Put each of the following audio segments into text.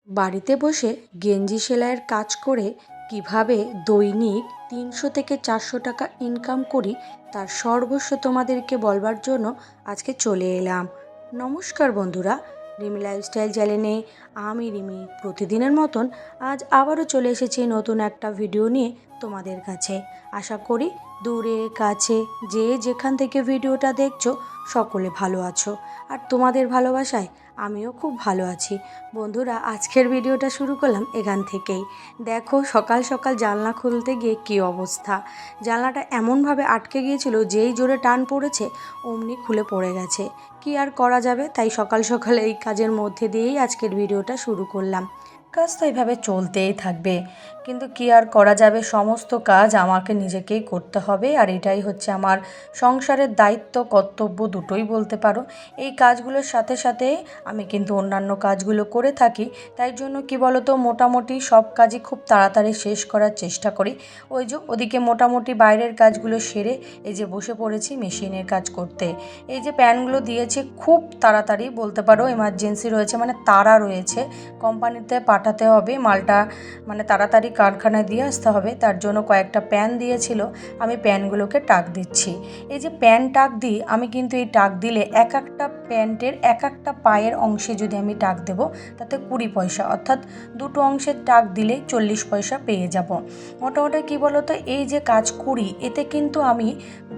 বাড়িতে বসে গেঞ্জি সেলাইয়ের কাজ করে কিভাবে দৈনিক ৩০০ থেকে ৪০০ টাকা ইনকাম করি তার সর্বস্ব তোমাদেরকে বলবার জন্য আজকে চলে এলাম। নমস্কার বন্ধুরা, রিমি লাইফস্টাইল চ্যানেলে আমি রিমি প্রতিদিনের মতন আজ আবারও চলে এসেছি নতুন একটা ভিডিও নিয়ে তোমাদের কাছে। আশা করি দূরে কাছে যে যেখান থেকে ভিডিওটা দেখছো সকলে ভালো আছো, আর তোমাদের ভালোবাসায় আমিও খুব ভালো আছি। বন্ধুরা, আজকের ভিডিওটা শুরু করলাম এখান থেকেই। দেখো, সকাল সকাল জানলা খুলতে গিয়ে কী অবস্থা। জানলাটা এমনভাবে আটকে গিয়েছিল, যেই জোরে টান পড়েছে অমনি খুলে পড়ে গেছে। কি আর করা যাবে, তাই সকাল সকাল এই কাজের মধ্যে দিয়েই আজকের ভিডিওটা শুরু করলাম। কাজ তো এইভাবে চলতেই থাকবে, কিন্তু কি আর করা যাবে, সমস্ত কাজ আমাকে নিজেকেই করতে হবে। আর এটাই হচ্ছে আমার সংসারের দায়িত্ব, কর্তব্য দুটোই বলতে পারো। এই কাজগুলোর সাথে সাথে আমি কিন্তু অন্যান্য কাজগুলো করে থাকি। তাই জন্য কি বলো তো, মোটামুটি সব কাজই খুব তাড়াতাড়ি শেষ করার চেষ্টা করি। ওই যে ওদিকে মোটামুটি বাইরের কাজগুলো সেরে এই যে বসে পড়েছি মেশিনের কাজ করতে। এই যে প্যানগুলো দিয়েছে খুব তাড়াতাড়ি বলতে পারো, এমার্জেন্সি রয়েছে, মানে তাড়া রয়েছে, কোম্পানিতে পাঠাতে হবে মালটা, মানে তাড়াতাড়ি কারখানায় দিয়ে আসতে হবে। তার জন্য কয়েকটা প্যান দিয়েছিল, আমি প্যানগুলোকে টাক দিচ্ছি। এই যে প্যান টাক দিই আমি, কিন্তু এই টাক দিলে এক একটা প্যান্টের এক একটা পায়ের অংশে যদি আমি টাক দেবো তাতে 20 পয়সা, অর্থাৎ দুটো অংশের টাক দিলে 40 পয়সা পেয়ে যাব। মোটামুটি কী বলো তো, এই যে কাজ করি এতে কিন্তু আমি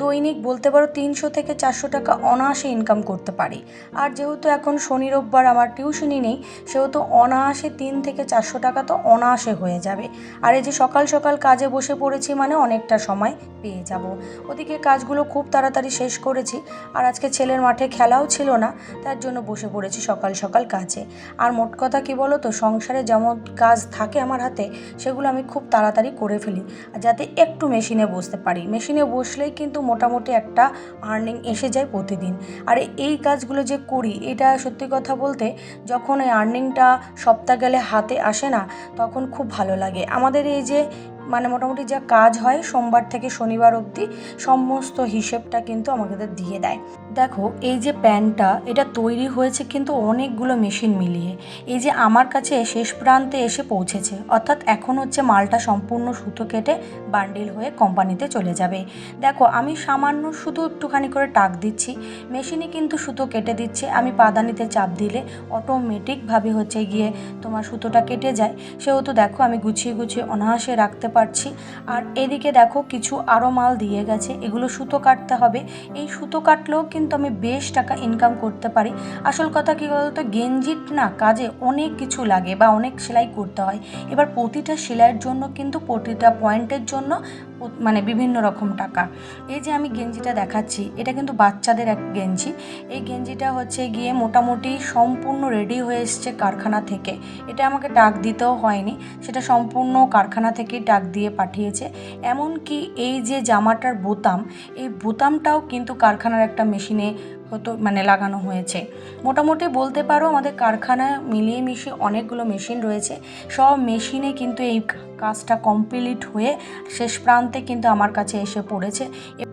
দৈনিক বলতে পারো 300 থেকে 400 টাকা অনায়াসে ইনকাম করতে পারি। আর যেহেতু এখন শনি রোববার আমার টিউশনই নেই, সেহেতু অনায়াসে 3 থেকে 400 টাকা তো অনায়াসে হয়ে যাবে। আর এই যে সকাল সকাল কাজে বসে পড়েছি মানে অনেকটা সময় পেয়ে যাব। ওদিকে কাজগুলো খুব তাড়াতাড়ি শেষ করেছি, আর আজকে ছেলের মাঠে খেলাও ছিল না, তার জন্য বসে পড়েছি সকাল সকাল কাজে। আর মোট কথা কী বলো তো, সংসারে যেমন কাজ থাকে আমার হাতে সেগুলো আমি খুব তাড়াতাড়ি করে ফেলি, যাতে একটু মেশিনে বসতে পারি। মেশিনে বসলেই কিন্তু মোটামুটি একটা আর্নিং এসে যায় প্রতিদিন। আর এই কাজগুলো যে করি, এটা সত্যি কথা বলতে যখন এই আর্নিংটা সপ্তাহ গেলে হাতে আসে না, তখন খুব ভালো লাগে। আমাদের এই যে মানে মোটামুটি যা কাজ হয় সোমবার থেকে শনিবার অবধি সমস্ত হিসেবটা কিন্তু আমাদের দিয়ে দেয়। দেখো, এই যে প্যান্টটা এটা তৈরি হয়েছে কিন্তু অনেকগুলো মেশিন মিলিয়ে, এই যে আমার কাছে শেষ প্রান্তে এসে পৌঁছেছে, অর্থাৎ এখন হচ্ছে মালটা সম্পূর্ণ সুতো কেটে বান্ডিল হয়ে কোম্পানিতে চলে যাবে। দেখো, আমি সামান্য শুধু একটুখানি করে টাক দিচ্ছি, মেশিনে কিন্তু সুতো কেটে দিচ্ছে। আমি পাদানিতে চাপ দিলে অটোমেটিকভাবে হচ্ছে গিয়ে তোমার সুতোটা কেটে যায়। সেহেতু দেখো আমি গুছিয়ে গুছিয়ে অনায়াসে রাখতে পারছি। আর এদিকে দেখো কিছু আরও মাল দিয়ে গেছে, এগুলো সুতো কাটতে হবে। এই সুতো কাটলেও কিন্তু আমি বেশ টাকা ইনকাম করতে পারি। আসল কথা কী বলতো, গেঞ্জির না কাজে অনেক কিছু লাগে বা অনেক সেলাই করতে হয়। এবার প্রতিটা সেলাইয়ের জন্য কিন্তু প্রতিটা পয়েন্টের জন্য মানে বিভিন্ন রকম টাকা। এই যে আমি গেঞ্জিটা দেখাচ্ছি, এটা কিন্তু বাচ্চাদের এক গেঞ্জি। এই গেঞ্জিটা হচ্ছে গিয়ে মোটামুটি সম্পূর্ণ রেডি হয়ে এসছে কারখানা থেকে। এটা আমাকে টাক দিতেও হয়নি, সেটা সম্পূর্ণ কারখানা থেকেই টাক দিয়ে পাঠিয়েছে। এমনকি এই যে জামাটার বোতাম, এই বোতামটাও কিন্তু কারখানার একটা মেশিনে হতো, মানে লাগানো হয়েছে। মোটামুটি বলতে পারো আমাদের কারখানায় মিলিয়ে মিশিয়ে অনেকগুলো মেশিন রয়েছে, সব মেশিনে কিন্তু এই কাজটা কমপ্লিট হয়ে শেষ প্রান্তে কিন্তু আমার কাছে এসে পড়েছে।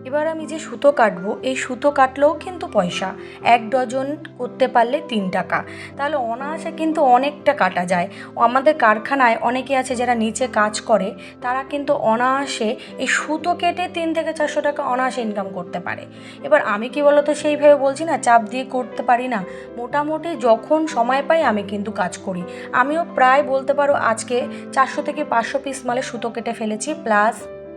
এবার আমি যে সুতো কাটবো, এই সুতো কাটলেও কিন্তু পয়সা, 1 ডজন করতে পারলে 3 টাকা, তাহলে অনায়াসে কিন্তু অনেকটা কাটা যায়। আমাদের কারখানায় অনেকে আছে যারা নিচে কাজ করে, তারা কিন্তু অনায়াসে এই সুতো কেটে 3 থেকে 400 টাকা অনায়াসে ইনকাম করতে পারে। এবার আমি কি বলতো, সেইভাবে বলছি না, চাপ দিয়ে করতে পারি না, মোটামুটি যখন সময় পাই আমি কিন্তু কাজ করি। আমিও প্রায় বলতে পারো আজকে 400 থেকে 500 পিস মালে সুতো কেটে ফেলেছি, প্লাস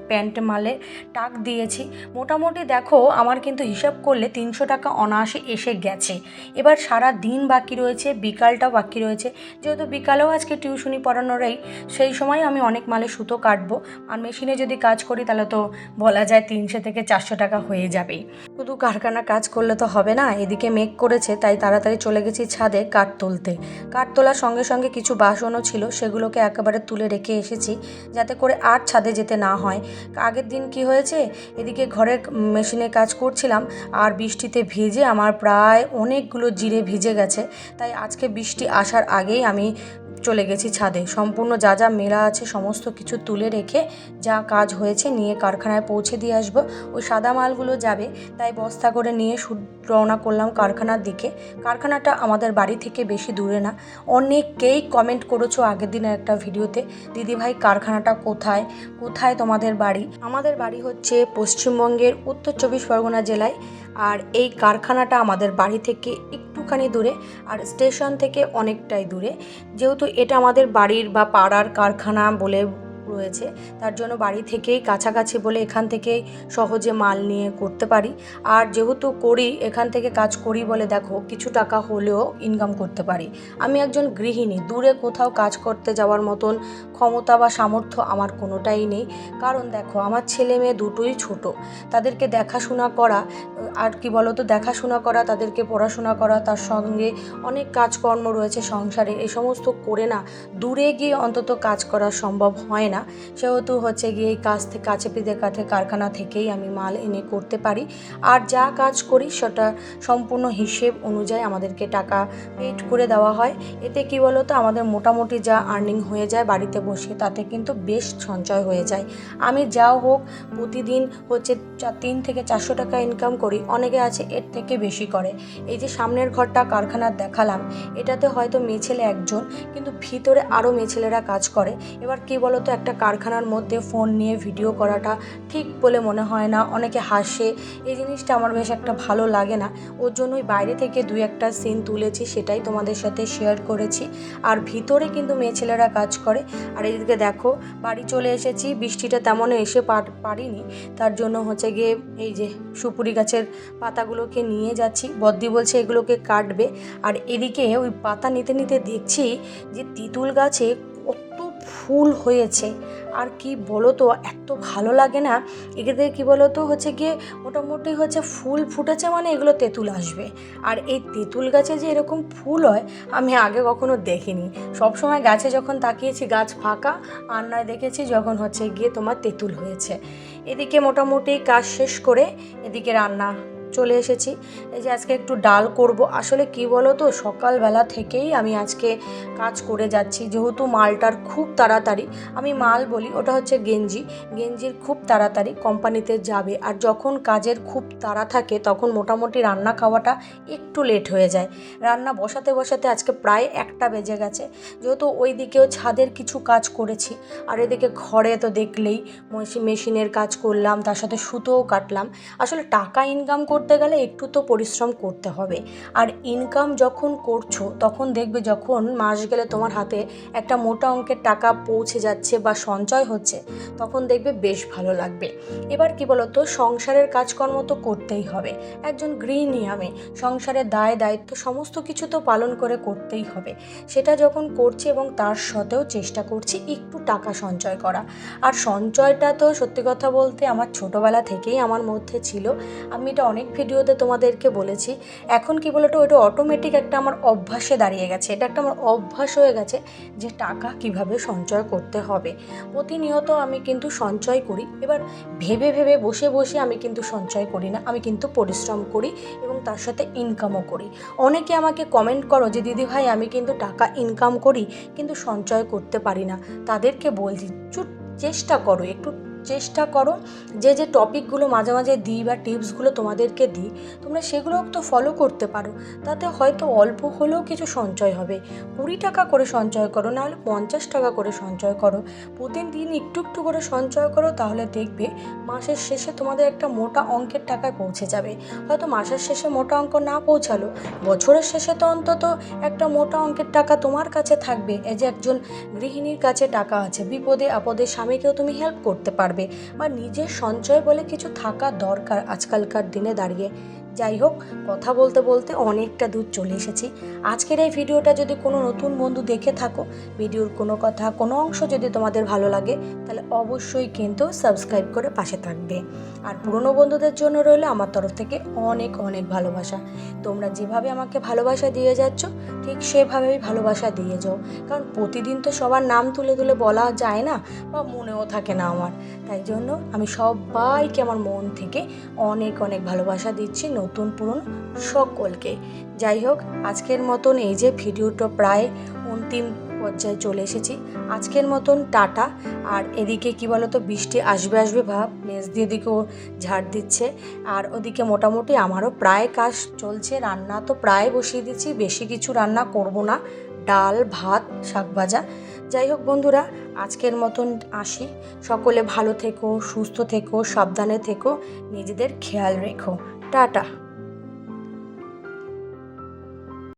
প্যান্ট মালে টাক দিয়েছি। মোটামুটি দেখো আমার কিন্তু হিসাব করলে 300 টাকা অনায়াসে এসে গেছে। এবার সারা দিন বাকি রয়েছে, বিকালটাও বাকি রয়েছে, যেহেতু বিকালেও আজকে টিউশনি পড়ানোরই, সেই সময় আমি অনেক মালে সুতো কাটবো। আর মেশিনে যদি কাজ করি তাহলে তো বলা যায় 300 থেকে 400 টাকা হয়ে যাবেই। শুধু কারখানা কাজ করলে তো হবে না, এদিকে মেঘ করেছে, তাই তাড়াতাড়ি চলে গেছি ছাদে কাঠ তুলতে। কাঠ তোলার সঙ্গে সঙ্গে কিছু বাসনও ছিল, সেগুলোকে একেবারে তুলে রেখে এসেছি, যাতে করে আর ছাদে যেতে না হয়। আগের দিন কি হয়েছে, এদিকে ঘরের মেশিনে কাজ করছিলাম, আর বৃষ্টিতে ভিজে আমার প্রায় অনেকগুলো জিরে ভিজে গেছে। তাই আজকে বৃষ্টি আসার আগেই আমি চলে গেছি ছাদে, সম্পূর্ণ যা যা মেলা আছে সমস্ত কিছু তুলে রেখে যা কাজ হয়েছে নিয়ে কারখানায় পৌঁছে দিয়ে আসবো। ওই সাদা মালগুলো যাবে, তাই বস্তা করে নিয়ে রওনা করলাম কারখানার দিকে। কারখানাটা আমাদের বাড়ি থেকে বেশি দূরে না। অনেকেই কমেন্ট করেছো আগের দিনের একটা ভিডিওতে, দিদিভাই কারখানাটা কোথায় কোথায় তোমাদের বাড়ি। আমাদের বাড়ি হচ্ছে পশ্চিমবঙ্গের উত্তর 24 পরগনা জেলায়, আর এই কারখানাটা আমাদের বাড়ি থেকে একটুখানি দূরে, আর স্টেশন থেকে অনেকটাই দূরে। যেহেতু এটা আমাদের বাড়ির বা পাড়ার কারখানা বলে রয়েছে, তার জন্য বাড়ি থেকেই কাছাকাছি বলে এখান থেকেই সহজে মাল নিয়ে করতে পারি। আর যেহেতু করি, এখান থেকে কাজ করি বলে দেখো কিছু টাকা হলেও ইনকাম করতে পারি। আমি একজন গৃহিণী, দূরে কোথাও কাজ করতে যাওয়ার মতন ক্ষমতা বা সামর্থ্য আমার কোনোটাই নেই। কারণ দেখো আমার ছেলে মেয়ে দুটোই ছোট, তাদেরকে দেখাশোনা করা, আর কি বলো তো, দেখাশোনা করা, তাদেরকে পড়াশোনা করা, তার সঙ্গে অনেক কাজকর্ম রয়েছে সংসারে, এই সমস্ত করে না দূরে গিয়ে অন্তত কাজ করা সম্ভব হয় না। সেহেতু হচ্ছে গিয়ে এই কাজ থেকে কাছে পিঠে কাছে কারখানা থেকেই আমি মাল এনে করতে পারি। আর যা কাজ করি সেটা সম্পূর্ণ হিসেব অনুযায়ী আমাদেরকে টাকা পেড করে দেওয়া হয়। এতে কি বলো তো, আমাদের মোটামুটি যা আর্নিং হয়ে যায় বাড়িতে বসে, তাতে কিন্তু বেশ সঞ্চয় হয়ে যায়। আমি যাও হোক প্রতিদিন হচ্ছে 3 থেকে 400 টাকা ইনকাম করি, অনেকে আছে এর থেকে বেশি করে। এই যে সামনের ঘরটা কারখানার দেখালাম, এটাতে হয়তো মেয়ে ছেলে একজন, কিন্তু ভিতরে আরও মেয়ে ছেলেরা কাজ করে। এবার কি বলো তো, একটা কারখানার মধ্যে ফোন নিয়ে ভিডিও করাটা ঠিক বলে মনে হয় না, অনেকে হাসে, এই জিনিসটা আমার বেশ একটা ভালো লাগে না। ওর জন্যই বাইরে থেকে 2-1টা সিন তুলেছি, সেটাই তোমাদের সাথে শেয়ার করেছি। আর ভিতরে কিন্তু মেয়ে ছেলেরা কাজ করে। আর এদিকে দেখো বাড়ি চলে এসেছি, বৃষ্টিটা তেমনও এসে পারিনি, তার জন্য হচ্ছে গিয়ে এই যে সুপুরি গাছের পাতাগুলোকে নিয়ে যাচ্ছি। বদ্দি বলছে এগুলোকে কাটবে। আর এদিকে ওই পাতা নিতে নিতে দেখছি যে তেঁতুল গাছে কত ফুল হয়েছে। আর কি বলো তো, এত ভালো লাগে না এদের, কি বলো তো, হচ্ছে গিয়ে মোটামুটি হচ্ছে ফুল ফুটেছে মানে এগুলো তেঁতুল আসবে। আর এই তেঁতুল গাছে যে এরকম ফুল হয় আমি আগে কখনো দেখিনি। সবসময় গাছে যখন তাকিয়েছি গাছ ফাঁকা, আর নয় দেখেছি যখন হচ্ছে গিয়ে তোমার তেঁতুল হয়েছে। এদিকে মোটামুটি কাজ শেষ করে এদিকে রান্না চলে এসেছি। এই যে আজকে একটু ডাল করব। আসলে কি বলো তো, সকালবেলা থেকেই আমি আজকে কাজ করে যাচ্ছি, যেহেতু মালটার খুব তাড়াতাড়ি, আমি মাল বলি ওটা হচ্ছে গেঞ্জির খুব তাড়াতাড়ি কোম্পানিতে যাবে। আর যখন কাজের খুব তাড়া থাকে তখন মোটামুটি রান্না খাওয়াটা একটু লেট হয়ে যায়। রান্না বসাতে বসাতে আজকে প্রায় 1টা বেজে গেছে, যেহেতু ওই দিকেও ছাদের কিছু কাজ করেছি। আর এদিকে ঘরে তো দেখলেই মেশিনের কাজ করলাম, তার সাথে সুতোও কাটলাম। আসলে টাকা ইনকাম করতে গেলে একটু তো পরিশ্রম করতে হবে। আর ইনকাম যখন করছো তখন দেখবে যখন মাস গেলে তোমার হাতে একটা মোটা অঙ্কের টাকা পৌঁছে যাচ্ছে বা সঞ্চয় হচ্ছে, তখন দেখবে বেশ ভালো লাগবে। এবার কি বলতো, সংসারের কাজকর্ম তো করতেই হবে, একজন গৃহিণী আমি, সংসারের দায় দায়িত্ব সমস্ত কিছু তো পালন করে করতেই হবে। সেটা যখন করছি এবং তার সাথেও চেষ্টা করছি একটু টাকা সঞ্চয় করা। আর সঞ্চয়টা তো সত্যি কথা বলতে আমার ছোটোবেলা থেকেই আমার মধ্যে ছিল। আমি এটা অনেক ভিডিওতে তোমাদেরকে বলেছি। এখন কি বলতো, ওটা অটোমেটিক একটা আমার অভ্যাসে দাঁড়িয়ে গেছে, এটা একটা আমার অভ্যাস হয়ে গেছে যে টাকা কিভাবে সঞ্চয় করতে হবে। প্রতিনিয়ত আমি কিন্তু সঞ্চয় করি। এবার ভেবে ভেবে বসে বসে আমি কিন্তু সঞ্চয় করি না, আমি কিন্তু পরিশ্রম করি এবং তার সাথে ইনকামও করি। অনেকে আমাকে কমেন্ট করো যে দিদিভাই আমি কিন্তু টাকা ইনকাম করি কিন্তু সঞ্চয় করতে পারি না। তাদেরকে বলছি চেষ্টা করো, একটু চেষ্টা করো। যে যে টপিকগুলো মাঝে মাঝে দিই বা টিপসগুলো তোমাদেরকে দিই, তোমরা সেগুলো তো ফলো করতে পারো, তাতে হয়তো অল্প হলেও কিছু সঞ্চয় হবে। 20 টাকা করে সঞ্চয় করো, নাহলে 50 টাকা করে সঞ্চয় করো, প্রতিদিন একটু একটু করে সঞ্চয় করো, তাহলে দেখবে মাসের শেষে তোমাদের একটা মোটা অঙ্কের টাকায় পৌঁছে যাবে। হয়তো মাসের শেষে মোটা অঙ্ক না পৌঁছালো, বছরের শেষে তো অন্তত একটা মোটা অঙ্কের টাকা তোমার কাছে থাকবে। এই যে একজন গৃহিণীর কাছে টাকা আছে, বিপদে আপদে স্বামীকেও তুমি হেল্প করতে পারবে, বা নিজের সঞ্চয় বলে কিছু থাকা দরকার আজকালকার দিনে দাঁড়িয়ে। যাই হোক, কথা বলতে বলতে অনেকটা দূর চলে এসেছি। আজকের এই ভিডিওটা যদি কোনো নতুন বন্ধু দেখে থাকো, ভিডিওর কোনো কথা কোনো অংশ যদি তোমাদের ভালো লাগে, তাহলে অবশ্যই কিন্তু সাবস্ক্রাইব করে পাশে থাকবে। আর পুরনো বন্ধুদের জন্য রইল আমার তরফ থেকে অনেক অনেক ভালোবাসা। তোমরা যেভাবে আমাকে ভালোবাসা দিয়ে যাচ্ছ ঠিক সেভাবেই ভালোবাসা দিয়ে যাও, কারণ প্রতিদিন তো সবার নাম তুলে তুলে বলা যায় না বা মনেও থাকে না আমার। তাই জন্য আমি সবাইকে আমার মন থেকে অনেক অনেক ভালোবাসা দিচ্ছি, নতুন পুরনো সকলকে। যাই হোক, আজকের মতন এই যে ভিডিওটা প্রায় অন্তিম পর্যায়ে চলে এসেছি। আজকের মতন টাটা। আর এদিকে কি বলতো, বৃষ্টি আসবে আসবে ভাব, মেজ দিয়ে দিকেও ঝাড় দিচ্ছে। আর ওদিকে মোটামুটি আমারও প্রায় কাজ চলছে, রান্না তো প্রায় বসিয়ে দিচ্ছি, বেশি কিছু রান্না করব না, ডাল ভাত শাক ভাজা। যাই হোক বন্ধুরা, আজকের মতন আসি। সকলে ভালো থেকো, সুস্থ থেকো, সাবধানে থেকো, নিজেদের খেয়াল রেখো। টাটা।